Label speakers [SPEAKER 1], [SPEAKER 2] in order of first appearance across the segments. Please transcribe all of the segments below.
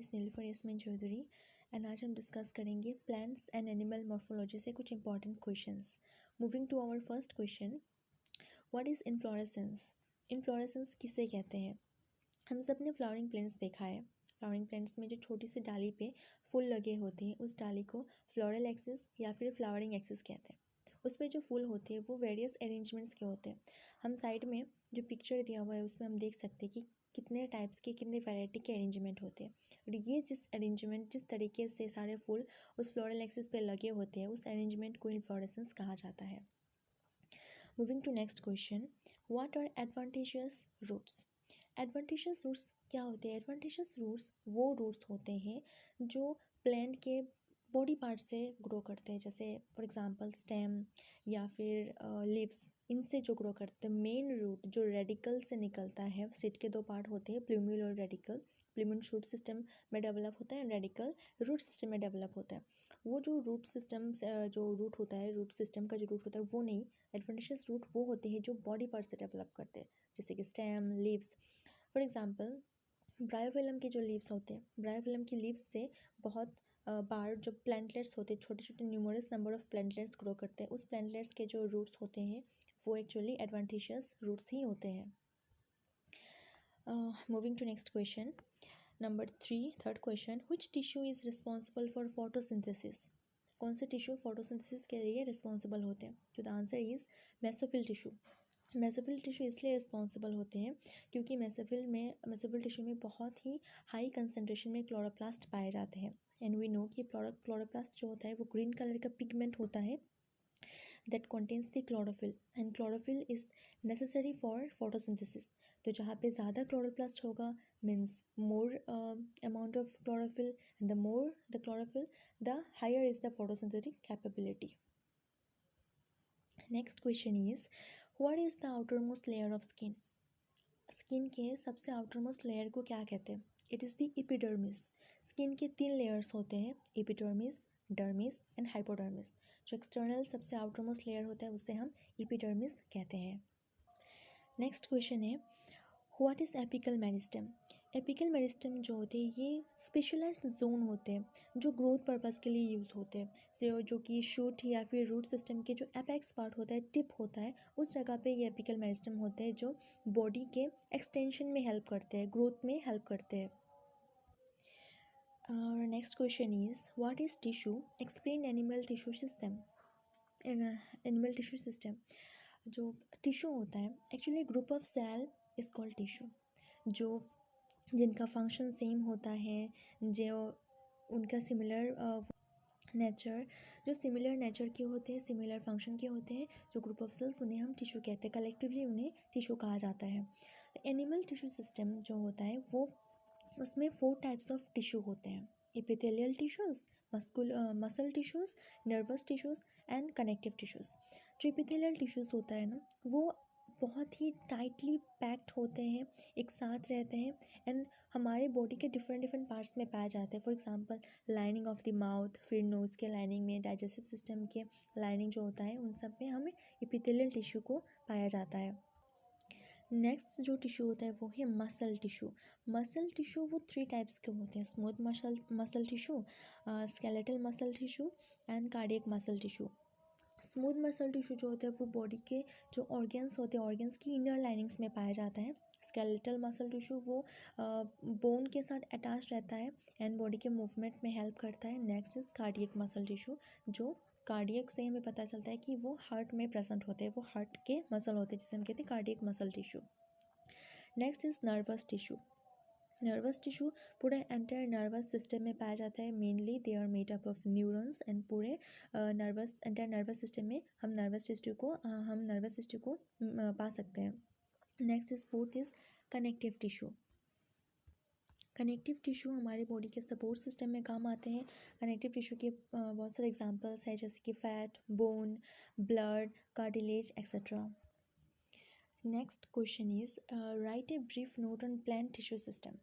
[SPEAKER 1] Is Nilufar Yasmin Chaudhary and आज हम discuss करेंगे प्लांट्स एंड एनिमल मॉर्फोलॉजी से कुछ important questions. Moving to our first question, what is inflorescence? Inflorescence किसे कहते हैं? हम सब ने फ्लावरिंग प्लांट्स देखा है। फ्लावरिंग प्लांट्स में जो छोटी सी डाली पे फूल लगे होते हैं उस डाली को फ्लोरल एक्सिस या फिर फ्लावरिंग एक्सिस कहते हैं। उस पर जो फूल होते हैं वो वेरियस अरेंजमेंट्स के होते हैं। हम साइड में जो पिक्चर दिया हुआ है उसमें हम देख सकते हैं कि कितने टाइप्स के कितने वैरायटी के अरेंजमेंट होते हैं और ये जिस तरीके से सारे फूल उस फ्लोरल एक्सिस पे लगे होते हैं उस अरेंजमेंट को इन्फ्लोरेसेंस कहा जाता है। Moving to next question, what are adventitious roots? Adventitious roots क्या होते हैं? एडवांटेजियस रूट्स वो रूट्स होते हैं जो प्लांट के बॉडी पार्ट से ग्रो करते हैं, जैसे फॉर एग्जांपल स्टेम या फिर लीव्स, इनसे जो ग्रो करते हैं। मेन रूट जो रेडिकल से निकलता है, सीड के दो पार्ट होते हैं, प्लूम्यूल और रेडिकल। प्लूम्यूल शूट सिस्टम में डेवलप होता है, रेडिकल रूट सिस्टम में डेवलप होता है। वो जो रूट सिस्टम जो रूट होता है, रूट सिस्टम का जो रूट होता है वो नहीं, एडवांटेजियस रूट वो होते हैं जो बॉडी पार्ट से डेवलप करते हैं, जैसे कि stem, leaves. For example bryophyllum के जो लीव्स होते हैं, ब्रायोफिलम की लीव्स से बहुत बार जो प्लांटलेट्स होते हैं, छोटे छोटे numerous number of plantlets grow करते हैं। उस प्लांटलेट्स के जो रूट्स होते हैं वो एक्चुअली एडवांटेजियस रूट्स ही होते हैं। Moving to next question, number 3, third question, which tissue is responsible for photosynthesis? कौन से टिश्यू फोटोसिंथेसिस के लिए रिस्पॉन्सिबल होते हैं? तो the answer is mesophyll tissue. Mesophyll tissue इसलिए रिस्पॉन्सिबल होते हैं क्योंकि मेसोफिल टिश्यू में बहुत ही हाई कंसनट्रेशन में क्लोरोप्लास्ट पाए जाते हैं। एंड वी नो कि क्लोरोप्लास्ट जो होता है वो ग्रीन कलर का पिगमेंट होता है that contains the chlorophyll and chlorophyll is necessary for photosynthesis. तो जहाँ पे ज़्यादा क्लोरोप्लास्ट होगा means more amount of chlorophyll, and the more the chlorophyll the higher is the photosynthetic capability. Next question is, what is the outermost layer of skin? Skin के सबसे outermost layer को क्या कहते हैं? It is the epidermis. Skin के 3 layers होते हैं, epidermis, dermis and hypodermis. जो एक्सटर्नल सबसे आउटरमोस्ट लेयर होता है उसे हम एपिडर्मिस कहते हैं। नेक्स्ट क्वेश्चन है, what is apical meristem? Apical meristem जो होते हैं ये स्पेशलाइज्ड जोन होते हैं जो ग्रोथ पर्पज़ के लिए यूज़ होते हैं। जो कि शूट या फिर रूट सिस्टम के जो एपेक्स पार्ट होता है, टिप होता है, उस जगह पे ये एपिकल मेरिस्टेम होते हैं जो बॉडी के एक्सटेंशन में हेल्प करते हैं, ग्रोथ में हेल्प करते हैं। और next question is, what is tissue? Explain animal tissue system. Animal tissue system जो टिश्यू होता है actually group of cell is called tissue, जो जिनका फंक्शन सेम होता है, जो उनका सिमिलर नेचर, जो सिमिलर नेचर के होते हैं, सिमिलर फंक्शन के होते हैं, जो ग्रुप ऑफ सेल्स, उन्हें हम टिश्यू कहते हैं। कलेक्टिवली उन्हें टिश्यू कहा जाता है। एनिमल टिश्यू सिस्टम जो होता है वो उसमें 4 टाइप्स ऑफ टिश्यू होते हैं, epithelial tissues, muscle tissues, nervous tissues and connective tissues. जो एपिथेलियल टिश्यूज़ होता है ना वो बहुत ही टाइटली पैक्ड होते हैं, एक साथ रहते हैं एंड हमारे बॉडी के डिफरेंट पार्ट्स में पाए जाते हैं। For example lining of the mouth, फिर नोज़ के लाइनिंग में, डाइजेस्टिव सिस्टम के लाइनिंग जो होता है उन सब में हमें एपिथेलियल टिश्यू को पाया जाता है। नेक्स्ट जो टिश्यू होता है वो है मसल टिश्यू। मसल टिश्यू वो 3 टाइप्स के होते हैं, smooth muscle tissue, skeletal muscle tissue and cardiac muscle tissue. Smooth muscle tissue जो होता है वो बॉडी के जो ऑर्गन्स होते हैं, ऑर्गन्स की इनर लाइनिंग्स में पाया जाता है। स्केलेटल मसल टिश्यू वो बोन के साथ अटैच रहता है एंड बॉडी के मूवमेंट में हेल्प करता है। Next is cardiac muscle tissue, जो कार्डियक से हमें पता चलता है कि वो हार्ट में प्रेजेंट होते हैं, वो हार्ट के मसल होते हैं जिसे हम कहते हैं cardiac muscle tissue. Next is nervous tissue. Nervous tissue पूरे एंटायर नर्वस सिस्टम में पाया जाता है। Mainly they are made up of neurons and पूरे एंटायर नर्वस सिस्टम में हम नर्वस टिश्यू को पा सकते हैं। Next is fourth is connective tissue. Connective tissue हमारे बॉडी के सपोर्ट सिस्टम में काम आते हैं। कनेक्टिव टिश्यू के बहुत सारे एग्जांपल्स हैं जैसे कि fat, bone, blood, cartilage etcetera. Next question is write a brief note on plant tissue system.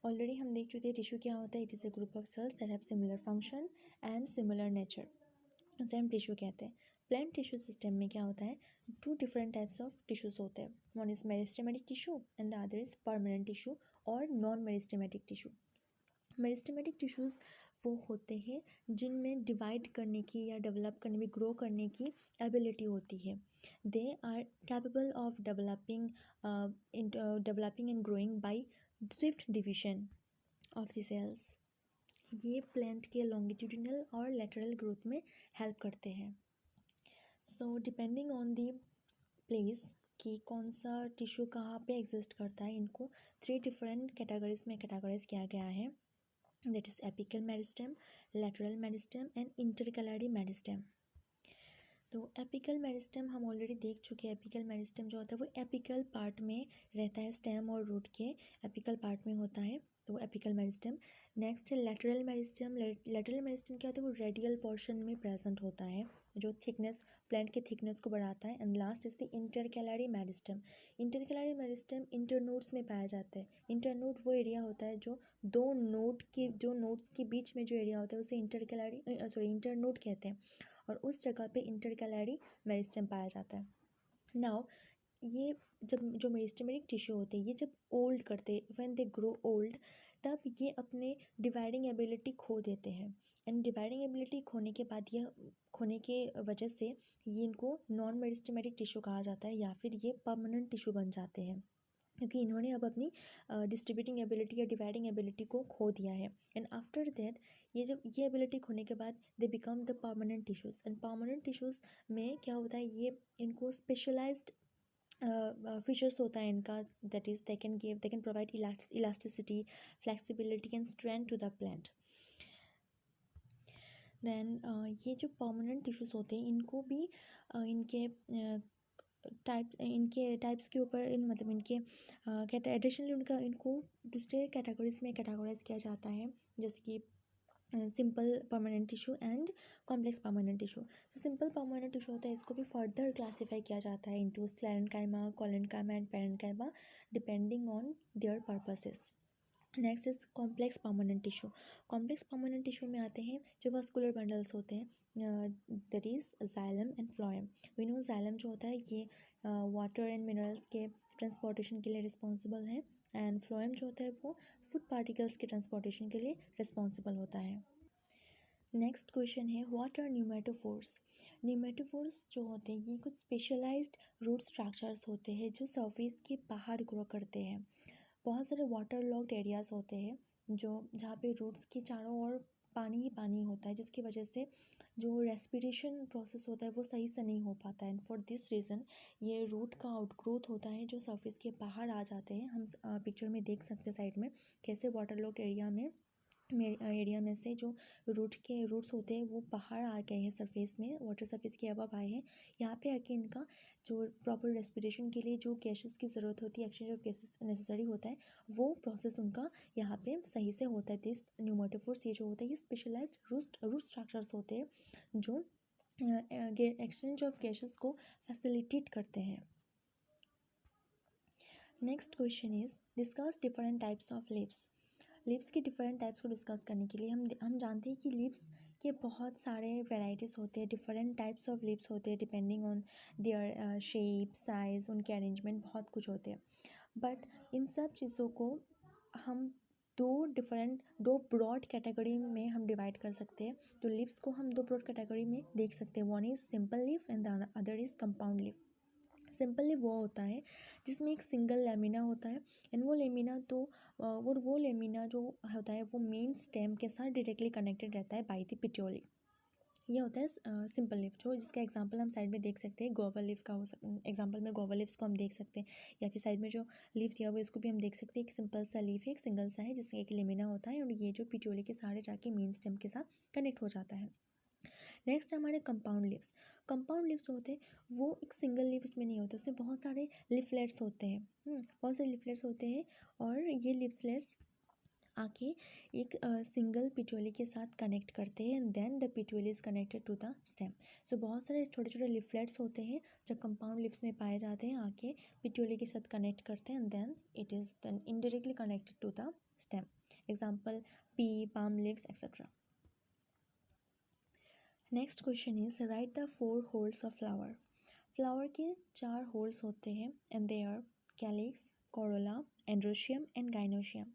[SPEAKER 1] Already हम देख चुके हैं टिश्यू क्या होता है। It is a group of cells that have similar function and similar nature, उसे हम tissue कहते हैं। प्लांट टिश्यू सिस्टम में क्या होता है, 2 डिफरेंट टाइप्स ऑफ टिश्यूज होते हैं। One is meristematic tissue and the other is permanent tissue और non meristematic tissue. Meristematic tissues वो होते हैं जिनमें डिवाइड करने की या डेवलप करने में, ग्रो करने की एबिलिटी होती है. They are capable of developing and growing by swift division of the cells. ये प्लांट के लॉन्गिट्यूडिनल और लेटरल ग्रोथ में हेल्प करते हैं. So depending on the place कि कौन सा टिश्यू कहाँ पे एग्जिस्ट करता है, इनको 3 डिफरेंट कैटेगरीज में कैटेगराइज किया गया है. That is apical meristem, lateral meristem and intercalary meristem. तो एपिकल मेरिस्टेम हम ऑलरेडी देख चुके हैं. एपिकल मेरिस्टेम जो होता है वो एपिकल पार्ट में रहता है, स्टेम और रूट के एपिकल पार्ट में होता है, तो एपिकल मेरिस्टेम. नेक्स्ट है लेटरल मेरिस्टेम. लेटरल मेरिस्टेम क्या होता है, वो रेडियल पोर्शन में प्रेजेंट होता है, जो थिकनेस, प्लांट के थिकनेस को बढ़ाता है. And last is the intercalary meristem. Intercalary meristem internodes में पाया जाता है. इंटरनोड वो एरिया होता है जो दो नोड्स के बीच में जो एरिया होता है उसे इंटरनोड कहते हैं, और उस जगह पे इंटरकैलरी मेरिस्टेम पाया जाता है. नाउ ये जब जो मेरिस्टेमेटिक टिश्यू होते हैं, ये जब ओल्ड करते, व्हेन दे ग्रो ओल्ड, तब ये अपने डिवाइडिंग एबिलिटी खो देते हैं. एंड डिवाइडिंग एबिलिटी खोने के बाद, यह खोने के वजह से ये इनको नॉन मेरिस्टेमेटिक टिश्यू कहा जाता है, या फिर ये परमानेंट टिश्यू बन जाते हैं, क्योंकि इन्होंने अब अपनी डिस्ट्रीब्यूटिंग एबिलिटी या डिवाइडिंग एबिलिटी को खो दिया है. एंड आफ्टर दैट, ये एबिलिटी खोने के बाद they become the permanent tissues. And permanent tissues में क्या होता है, ये इनको स्पेशलाइज्ड फीचर्स होता है इनका. That is they can provide elasticity, flexibility and strength to the plant. Then ये जो परमानेंट टिश्यूज़ होते हैं, इनको भी इनके टाइप्स के ऊपर, मतलब इनके एडिशनली इनको दूसरे कैटेगरीज में कैटेगराइज किया जाता है, जैसे कि simple permanent tissue and complex permanent tissue. जो सिंपल परमानेंट टिश्यू होता है, इसको भी फर्दर क्लासीफाई किया जाता है into sclerenchyma, collenchyma and parenchyma, depending on their purposes. Next is complex permanent tissue. Complex permanent tissue में आते हैं जो वस्कुलर बंडल्स होते हैं, that is xylem and phloem. We know xylem जो होता है ये वाटर एंड मिनरल्स के ट्रांसपोर्टेशन के लिए रिस्पॉन्सिबल है, एंड फ्लोएम जो होता है वो फूड पार्टिकल्स के ट्रांसपोर्टेशन के लिए रिस्पॉन्सिबल होता है. नेक्स्ट क्वेश्चन है, व्हाट आर न्यूमेटोफोर्स. न्यूमेटोफोर्स जो होते हैं, ये कुछ स्पेशलाइज्ड रूट स्ट्रक्चर्स होते हैं जो सरफेस के बाहर ग्रो करते हैं. बहुत सारे वाटर लॉक्ड एरियाज़ होते हैं जो जहाँ पे रूट्स के चारों ओर पानी ही पानी होता है, जिसकी वजह से जो रेस्पिरेशन प्रोसेस होता है वो सही से नहीं हो पाता है. एंड फॉर दिस रीज़न ये रूट का आउटग्रोथ होता है जो सरफेस के बाहर आ जाते हैं. हम पिक्चर में देख सकते हैं साइड में कैसे वाटर लॉक्ड एरिया में से जो रूट्स होते हैं वो बाहर आ गए हैं सरफेस में, वाटर सरफेस के अबव आए हैं. यहाँ पे आके इनका जो प्रॉपर रेस्पिरेशन के लिए जो गैसेस की ज़रूरत होती है, एक्सचेंज ऑफ गैसेस नेसेसरी होता है, वो प्रोसेस उनका यहाँ पे सही से होता है. दिस न्यूमेटोफोर्स ये जो होता है, ये स्पेशलाइज्ड रूट स्ट्रक्चर्स होते हैं जो एक्सचेंज ऑफ गैसेस को फैसिलिटेट करते हैं. Next question is, discuss different types of leaves. Leaves के डिफरेंट टाइप्स को डिस्कस करने के लिए हम जानते हैं कि लीव्स के बहुत सारे वेराइटीज़ होते हैं, डिफरेंट टाइप्स ऑफ लीव्स होते हैं, depending on their shape, size, उनके अरेंजमेंट बहुत कुछ होते हैं. बट इन सब चीज़ों को हम दो ब्रॉड कैटेगरी में हम डिवाइड कर सकते हैं. तो लीव्स को हम दो ब्रॉड कैटेगरी में देख सकते हैं. One is simple leaf and the other is compound leaf. Simple leaf वो होता है जिसमें एक सिंगल लेमिना होता है, एंड वो लेमिना जो होता है वो मेन स्टेम के साथ डायरेक्टली कनेक्टेड रहता है बाय द पिट्यूली. ये होता है सिंपल लीफ, जो जिसका एग्जांपल हम साइड में देख सकते हैं. गोवा लीफ का एग्जांपल में गोवा लीव्स को हम देख सकते हैं, या फिर साइड में जो लीफ दिया हुआ है उसको भी हम देख सकते हैं. एक सिंपल सा लीफ है, एक सिंगल सा है, जिसका एक लेमिना होता है, और ये जो पिट्यूली के सहारे जाके मेन स्टेम के साथ कनेक्ट हो जाता है. नेक्स्ट हमारे कंपाउंड लीव्स. कंपाउंड लीव्स होते हैं वो एक सिंगल लीव उसमें नहीं होते, उसमें बहुत सारे लिफलेट्स होते हैं. बहुत सारे लिफलेट्स होते हैं, और ये लिफलेट्स आके एक सिंगल पिट्यूली के साथ कनेक्ट करते हैं, and then the petiole is connected to the stem. So बहुत सारे छोटे छोटे लिफलेट्स होते हैं जो कंपाउंड लीव्स में पाए जाते हैं, आके पिट्यूली के साथ कनेक्ट करते हैं, and then it is then indirectly connected to the stem. Example pea, palm leaves etcetera. Next question is, write the 4 whorls of flower. Flower के 4 होल्स होते हैं, and they are calyx, corolla, androecium and gynoecium.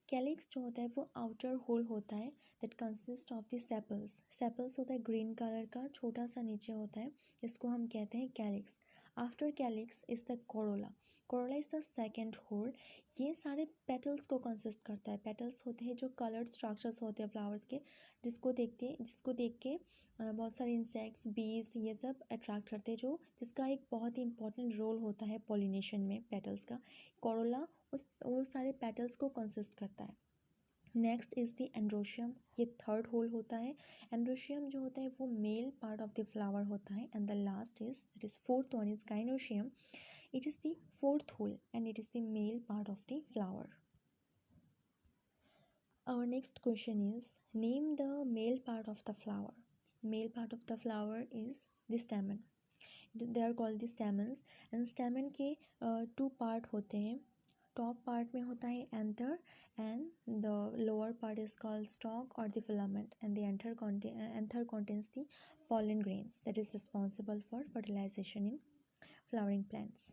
[SPEAKER 1] Calyx जो होता है वो outer whorl होता है that consist of the sepals. Sepals होता है ग्रीन कलर का, छोटा सा नीचे होता है, इसको हम कहते हैं calyx. After calyx is the corolla. Corolla is the second whorl. ये सारे पेटल्स को कंसिस्ट करता है। पेटल्स होते हैं जो कलर्ड स्ट्रक्चर्स होते हैं फ्लावर्स के, जिसको देख के बहुत सारे इंसेक्ट्स, बीज ये सब अट्रैक्ट करते हैं, जिसका एक बहुत ही इंपॉर्टेंट रोल होता है पॉलिनेशन में पेटल्स का। कोरोला वो सारे पेटल्स को कंसिस्ट करता है। नेक्स्ट इज़ द एंड्रोशियम, ये थर्ड होल होता है। एंड्रोशियम जो होता है वो male part of the flower होता है। And the last is fourth one is gynoecium, it is the fourth whorl and it is the male part of the flower. Our next question is, name the male part of the flower. Male part of the flower is the stamen. They are called the stamens. And stamen के two part होते हैं. Top part में होता है anther and the lower part is called stalk और the filament and the anther contains the pollen grains that is responsible for fertilization in flowering plants.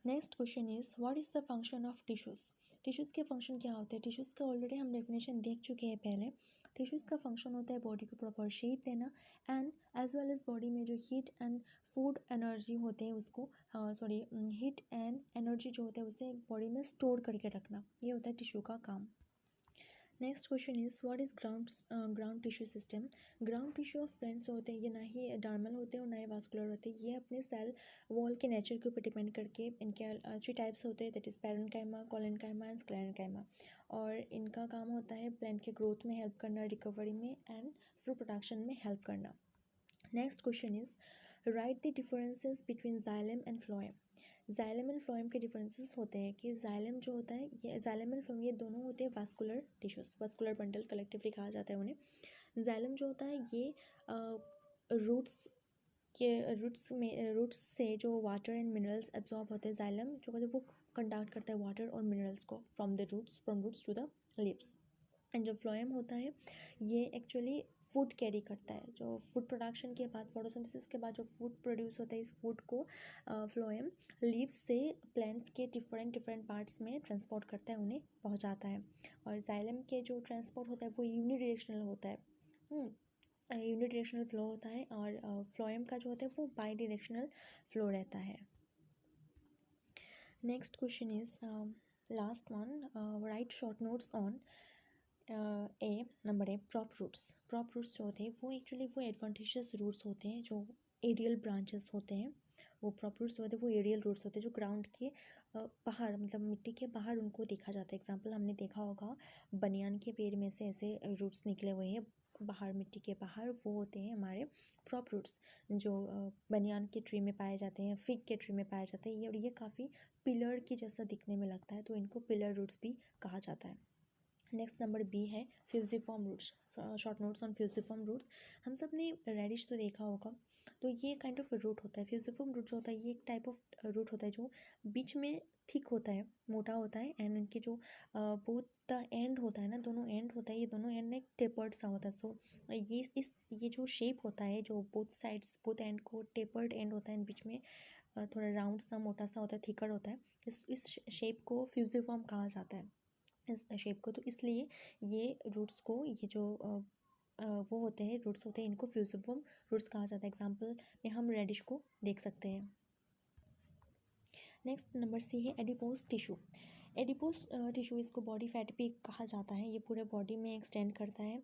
[SPEAKER 1] Next question is what is the function of tissues. Tissues के function क्या होते हैं? Tissues का already हम definition देख चुके हैं पहले। टिश्यूज़ का फंक्शन होता है बॉडी को प्रॉपर शेप देना and as well as body में जो हीट एंड फूड एनर्जी होते हैं उसको हीट एंड एनर्जी जो होता है उसे बॉडी में स्टोर करके रखना, ये होता है टिश्यू का काम। Next question is what is ground tissue system. Ground tissue of plants होते हैं, ये ना ही डार्मल होते हैं और ना ही वास्कुलर होते हैं। ये अपने सेल वॉल के नेचर के ऊपर डिपेंड करके इनके 3 टाइप्स होते हैं, that is parenchyma, collenchyma and sclerenchyma. और इनका काम होता है प्लांट के ग्रोथ में हेल्प करना, रिकवरी में एंड फ्रूट प्रोडक्शन में हेल्प करना। Next question is right the differences between xylem and phloem. Xylem and phloem के डिफरेंसेस होते हैं कि जाइलम जो होता है, ये जाइलम एंड फ्लोएम ये दोनों होते हैं vascular tissues, vascular bundle collectively कहा जाता है उन्हें। जाइलम जो होता है ये रूट्स से जो वाटर एंड मिनरल्स एब्जॉर्ब होते हैं, जाइलम जो होता है वो कंडक्ट करता है वाटर और मिनरल्स को from roots to the leaves. And जो फ्लोएम होता है ये एक्चुअली फूड कैरी करता है, जो फूड प्रोडक्शन के बाद, फोटोसिंथेसिस के बाद जो फूड प्रोड्यूस होता है, इस फूड को फ्लोएम लीव्स से प्लांट्स के डिफरेंट पार्ट्स में ट्रांसपोर्ट करता है, उन्हें पहुंचाता है। और जाइलम के जो ट्रांसपोर्ट होता है वो यूनिडायरेक्शनल होता है, यूनिडायरेक्शनल फ्लो होता है। और फ्लोएम का जो होता है वो बाई डायरेक्शनल फ्लो रहता है। Next question is last one, write short notes on number A prop roots. Prop roots जो होते हैं वो एक्चुअली वो एडवांटेशियस रूट्स होते हैं, जो एरियल ब्रांचेस होते हैं। वो प्रॉप रूट्स होते हैं वो एरियल रूट्स होते हैं जो ग्राउंड के बाहर, मतलब मिट्टी के बाहर उनको देखा जाता है। एग्जांपल हमने देखा होगा बनियान के पेड़ में से ऐसे रूट्स निकले हुए हैं बाहर, मिट्टी के बाहर, वो होते हैं हमारे प्रॉप रूट्स, जो बनियान के ट्री में पाए जाते हैं, फिग के ट्री में पाए जाते हैं। और ये काफ़ी पिलर की जैसा दिखने में लगता है, तो इनको पिलर रूट्स भी कहा जाता है। नेक्स्ट नंबर बी है fusiform roots. Short notes on fusiform roots. हम सब ने रेडिश तो देखा होगा, तो ये काइंड ऑफ रूट होता है। फ्यूजिफॉर्म रूट जो होता है ये एक टाइप ऑफ रूट होता है जो बीच में थिक होता है, मोटा होता है, एंड उनके जो बोथ द एंड होता है ना, दोनों एंड होता है, ये दोनों एंड में टेपर्ड सा होता है। सो ये जो शेप होता है, जो बोथ एंड को टेपर्ड एंड होता है, बीच में थोड़ा राउंड सा मोटा सा होता है, थिकर होता है, इस शेप को फ्यूजिफॉर्म कहा जाता है, इस शेप को। तो इसलिए ये रूट्स को, ये जो वो होते हैं रूट्स होते हैं, इनको फ्यूजिफॉर्म रूट्स कहा जाता है। एग्जांपल में हम रेडिश को देख सकते हैं। नेक्स्ट नंबर सी है एडिपोज टिश्यू। एडिपोज टिश्यू, इसको बॉडी फैट भी कहा जाता है। ये पूरे बॉडी में एक्सटेंड करता है।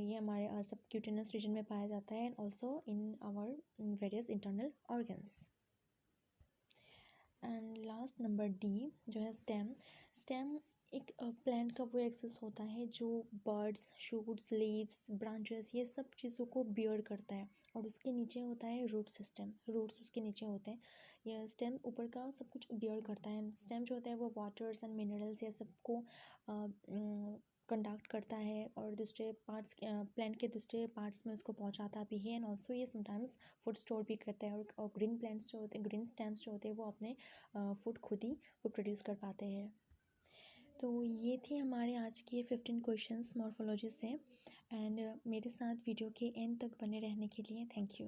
[SPEAKER 1] ये हमारे सबक्यूटेनस रीजन में पाया जाता है and also in our various internal organs. And last number D जो है स्टेम। स्टेम एक प्लांट का वो एक्सेस होता है जो बर्ड्स, शूट्स, लीव्स, ब्रांचेस, ये सब चीज़ों को बियर करता है। और उसके नीचे होता है रूट सिस्टम, रूट्स उसके नीचे होते हैं। यह स्टेम ऊपर का सब कुछ बियर करता है। स्टेम जो होता है वो वाटर्स एंड मिनरल्स ये सबको कंडक्ट करता है और दूसरे पार्ट्स, प्लांट के दूसरे पार्ट्स में उसको पहुंचाता भी है। एंड ऑल्सो ये समटाइम्स फूड स्टोर भी करता है। और ग्रीन प्लांट्स जो होते हैं, ग्रीन स्टेम्स जो होते हैं, वो अपने फूड खुद ही वो प्रोड्यूस कर पाते हैं। तो ये थे हमारे आज के 15 क्वेश्चंस मॉर्फोलॉजी से। एंड मेरे साथ वीडियो के एंड तक बने रहने के लिए थैंक यू।